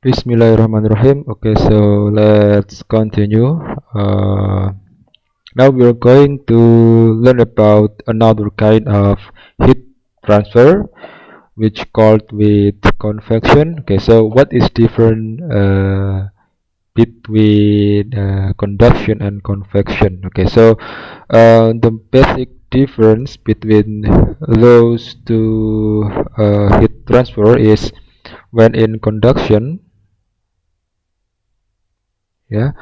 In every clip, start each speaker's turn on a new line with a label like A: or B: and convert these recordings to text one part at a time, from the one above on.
A: Bismillahirrahmanirrahim. Okay, so let's continue. Now we're going to learn about another kind of heat transfer, which called with convection. Okay, so what is different between conduction and convection? Okay, so the basic difference between those two heat transfer is when in conduction, yeah,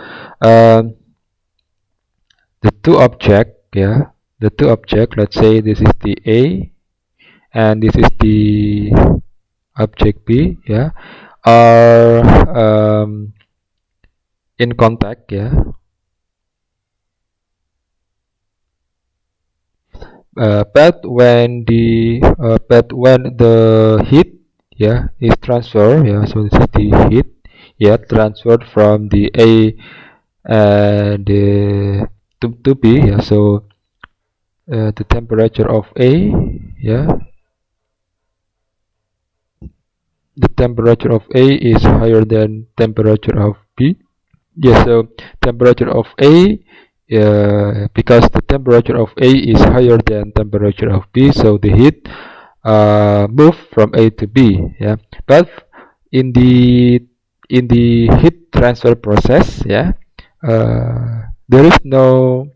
A: um, the two object, let's say this is the A and this is the object B, yeah, are in contact, yeah, but when the heat, yeah, is transferred, yeah, so this is the heat, yeah, transferred from the A and to B, yeah, so the temperature of A, yeah, the temperature of A is higher than temperature of B. Yes, so temperature of A, because the temperature of A is higher than temperature of B, so the heat move from A to B. Yeah, but in the heat transfer process, yeah, there is no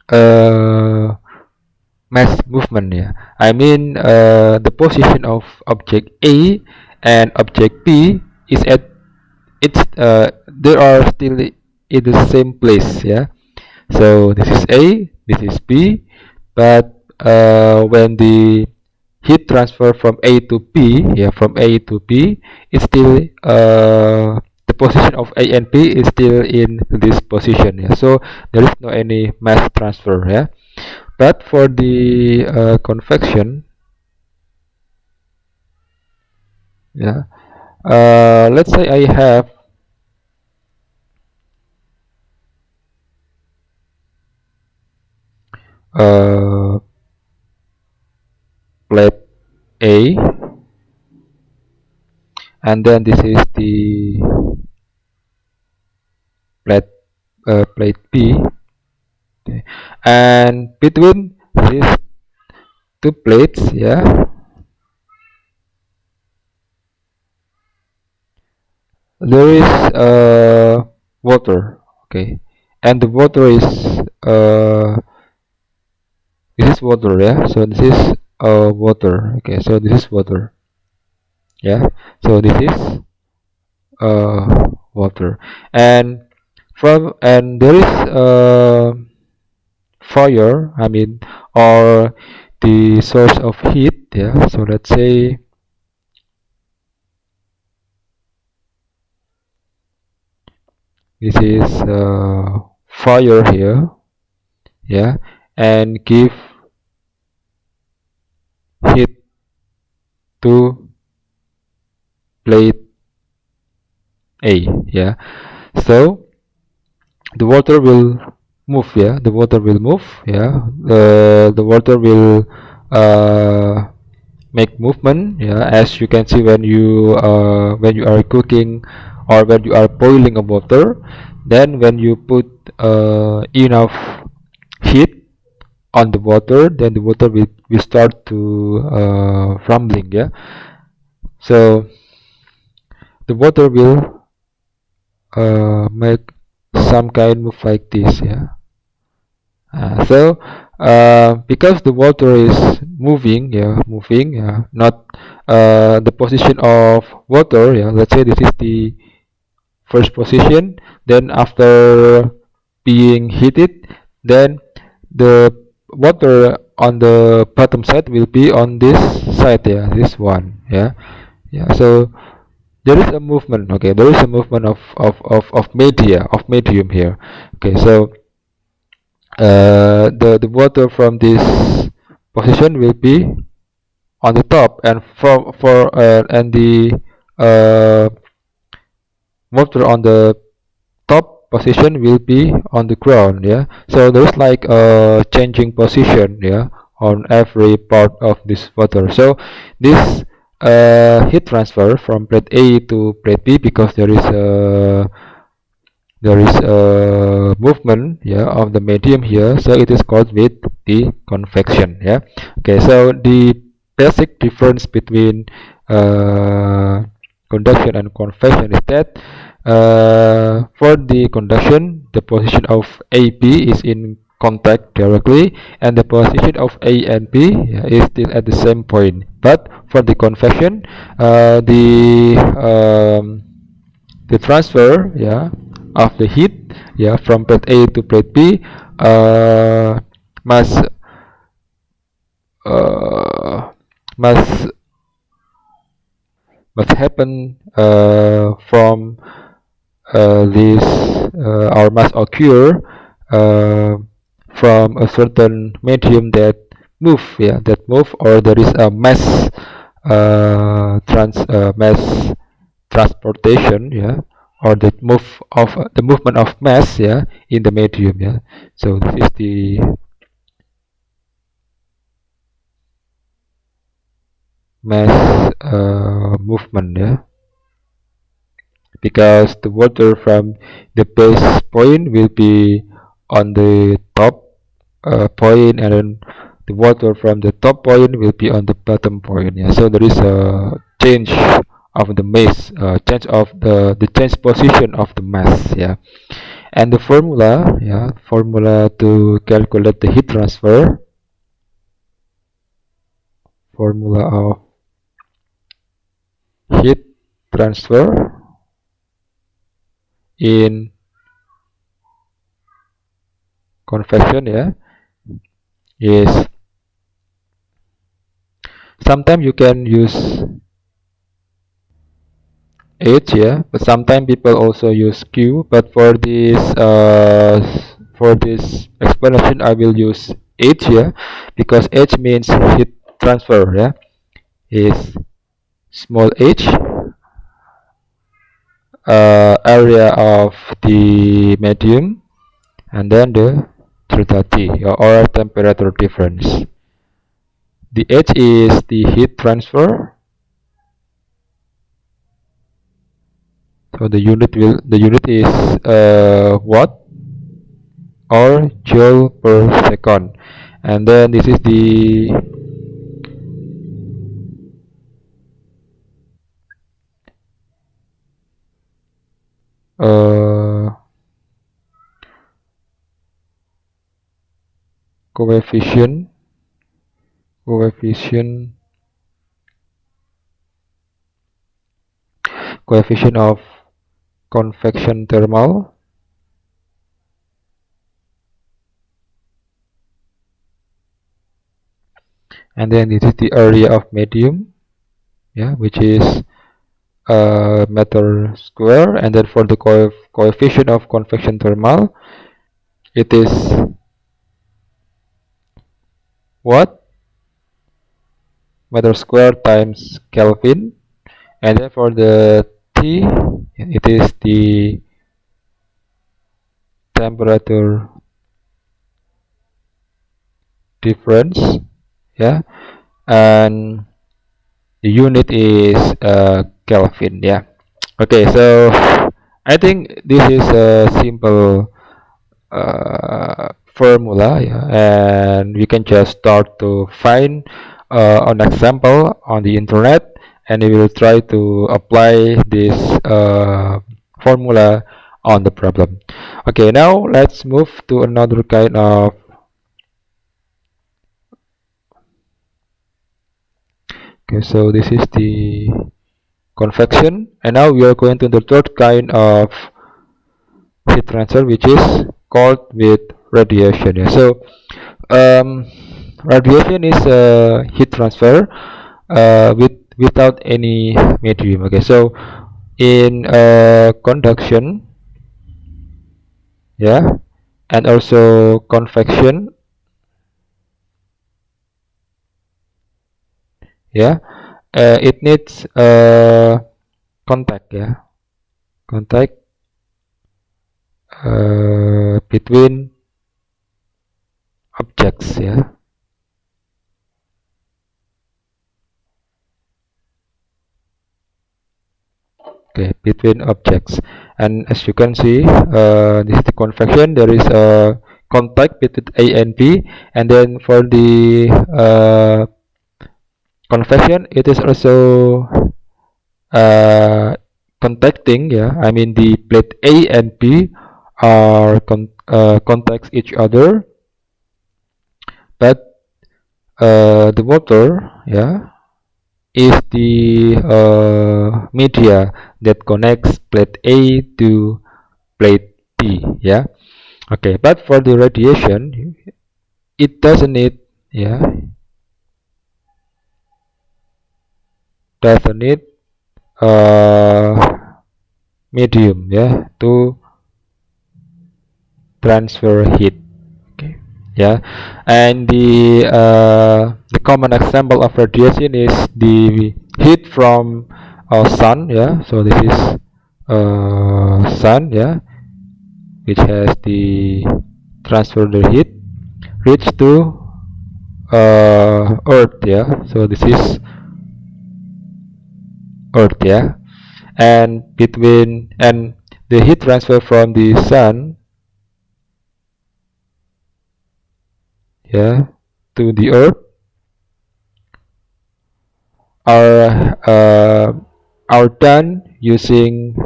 A: uh, mass movement. Yeah, I mean the position of object A and object B is at they are still in the same place. Yeah, so this is A, this is B, but when the heat transfer from A to B, yeah, from A to B, it's still the position of A and B is still in this position. Yeah, so there is no any mass transfer. Yeah, but for the convection, yeah, let's say I have uh, plate A, and then this is the plate plate B. Okay. And between these two plates, yeah, there is water. Okay, and the water is this is water. Yeah, so this is water. Okay, so this is water. Yeah, so this is water, and there is fire, I mean, or the source of heat. Yeah, so let's say this is fire here, yeah, and give heat to plate A, yeah, so the water will move, yeah, the water will move, yeah, the water will make movement, yeah, as you can see when you are cooking or when you are boiling a water, then when you put enough heat on the water, then the water will start to rumbling, yeah, so the water will make some kind move like this, yeah. So because the water is moving, yeah, moving, yeah, not the position of water, yeah, let's say this is the first position, then after being heated, then the water on the bottom side will be on this side, yeah, this one, yeah, yeah, so there is a movement. Okay, there is a movement of medium here. Okay, so the water from this position will be on the top, and and the uh, water on the top position will be on the ground, yeah, so there's like a changing position, yeah, on every part of this water. So this heat transfer from plate A to plate B, because there is a movement, yeah, of the medium here, so it is called with the convection. Yeah. Okay, so the basic difference between uh, conduction and convection is that for the conduction, the position of AB is in contact directly, and the position of A and B, yeah, is still at the same point. But for the convection, uh, the um, the transfer, yeah, of the heat, yeah, from plate A to plate B uh, must uh, must must happen from this or must occur uh, from a certain medium that move, or there is a mass transportation, yeah, or the movement of mass, yeah, in the medium. Yeah, so this is the mass movement. Yeah, because the water from the base point will be on the top point, and then the water from the top point will be on the bottom point. Yeah, so there is a change of the mass, change of the change position of the mass. Yeah, and the formula to calculate the heat transfer, formula of heat transfer in convection, yeah, is sometimes you can use H, yeah, but sometimes people also use Q, but for this explanation I will use H, yeah, because H means heat transfer. Yeah, is small h, area of the medium, and then the delta T, or temperature difference. The H is the heat transfer, so the unit is watt or joule per second, and then this is the uh, coefficient coefficient coefficient of convection thermal, and then this is the area of medium, yeah, which is meter square, and then for the coefficient of convection thermal, it is watt meter square times Kelvin, and then for the T, it is the temperature difference, yeah, and the unit is Kelvin. Yeah. Okay, so I think this is a simple formula, yeah, and we can just start to find an example on the internet, and we will try to apply this formula on the problem. Okay, now let's move to another kind of okay, so this is the convection, and now we are going to the third kind of heat transfer, which is called with radiation. Yeah. So um, radiation is a heat transfer without any medium. Okay, so in conduction, yeah, and also convection, yeah, it needs contact, yeah, contact between objects, yeah. okay, between objects. And as you can see, this is the convection. There is a contact between A and B, and then for the convection, it is also contacting. Yeah, I mean the plate A and B are contacts each other, but the motor, yeah, is the media that connects plate A to plate B. Yeah, okay. But for the radiation, it doesn't need, yeah, doesn't need uh, medium, yeah, to transfer heat. Okay, yeah. And the common example of radiation is the heat from sun. Yeah, so this is sun, yeah, which has the transfer the heat reach to earth. Yeah, so this is earth. Yeah, and between and the heat transfer from the sun, yeah, to the earth are are done using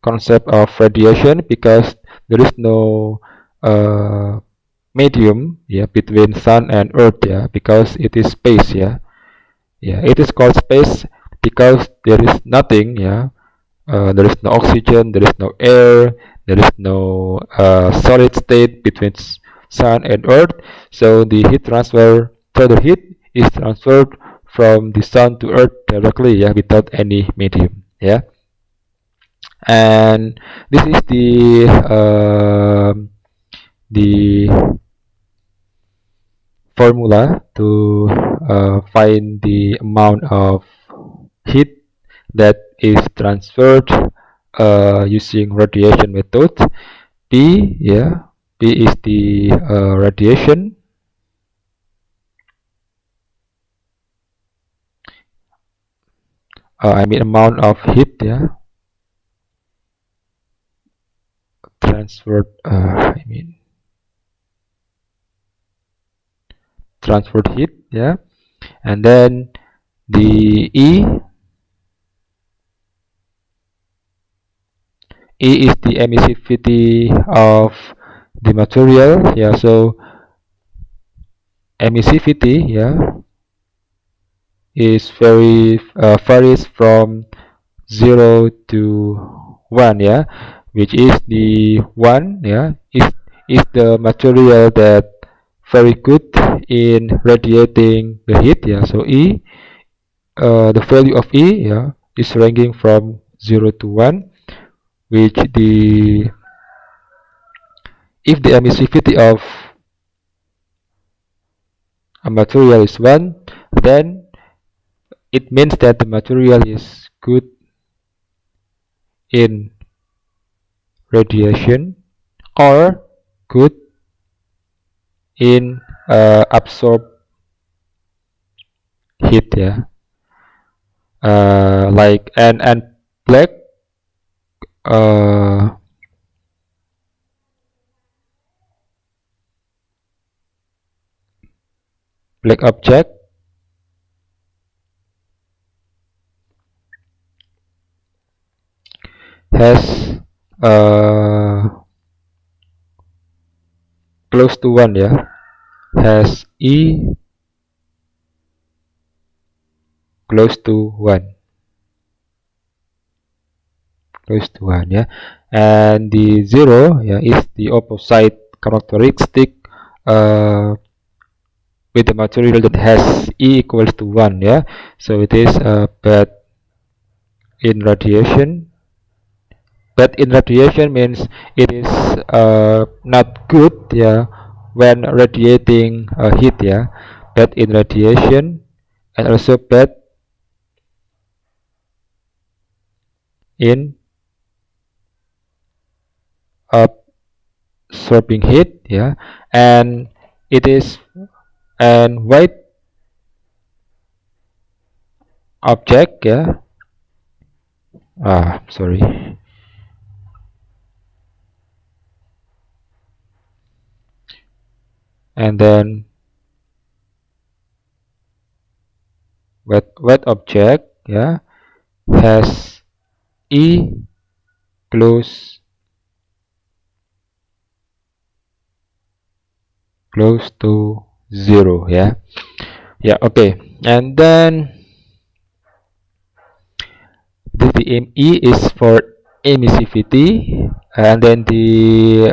A: concept of radiation, because there is no medium, yeah, between sun and earth, yeah, because it is space. Yeah, yeah, it is called space because there is nothing. Yeah, there is no oxygen, there is no air, there is no solid state between sun and earth. So the heat transfer, further heat is transferred from the sun to earth directly, yeah, without any medium. Yeah, and this is the formula to find the amount of heat that is transferred using radiation method. P, yeah, P is the radiation, I mean amount of heat, yeah, transferred, I mean transferred heat, yeah, and then the E is the emissivity of the material, yeah. So emissivity, yeah, is varies from 0 to 1, yeah, which is the 1, yeah, is the material that very good in radiating the heat. Yeah, so the value of yeah, is ranging from 0 to 1, which the if the emissivity of a material is 1, then it means that the material is good in radiation or good in absorb heat. Yeah, like and black uh, black object has close to 1, yeah, has close to 1, close to 1, yeah. And the 0, yeah, is the opposite characteristic uh, with the material that has equals to 1, yeah. So it is bad in radiation. Bad in radiation means it is not good, yeah, when radiating heat. Yeah, bad in radiation, and also bad in absorbing heat. Yeah, and it is and white object, yeah, Sorry. And then wet object, yeah, has e close to 0, yeah. Yeah, okay. And then the E is for emissivity, and then the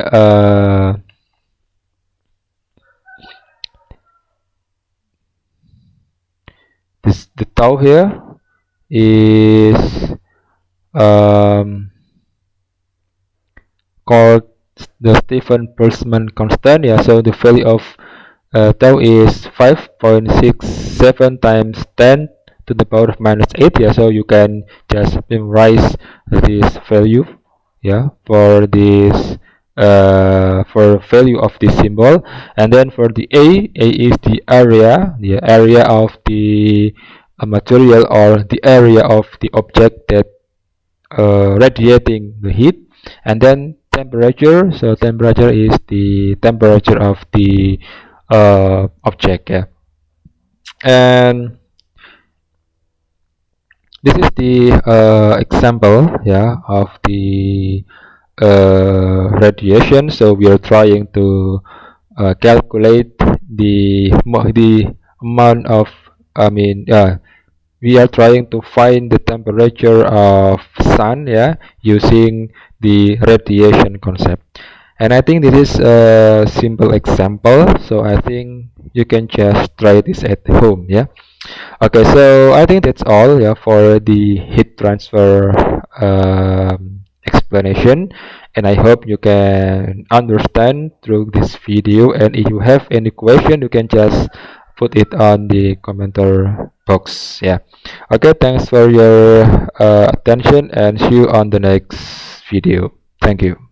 A: tau here is um, called the Stephen Boltzmann constant. Yeah, so the value of tau is 5.67 times 10 to the power of minus 8. Yeah, so you can just memorize this value, yeah, for this for value of this symbol. And then for the A is the area of the material, or the area of the object that radiating the heat. And then temperature, so temperature is the temperature of the object, yeah. And this is the example, yeah, of the radiation. So we are trying to calculate the amount of, I mean, we are trying to find the temperature of sun, yeah, using the radiation concept. And I think this is a simple example, so I think you can just try this at home, yeah. Okay, so I think that's all, yeah, for the heat transfer explanation, and I hope you can understand through this video. And if you have any question, you can just put it on the commenter box, yeah. Okay, thanks for your attention, and see you on the next video. Thank you.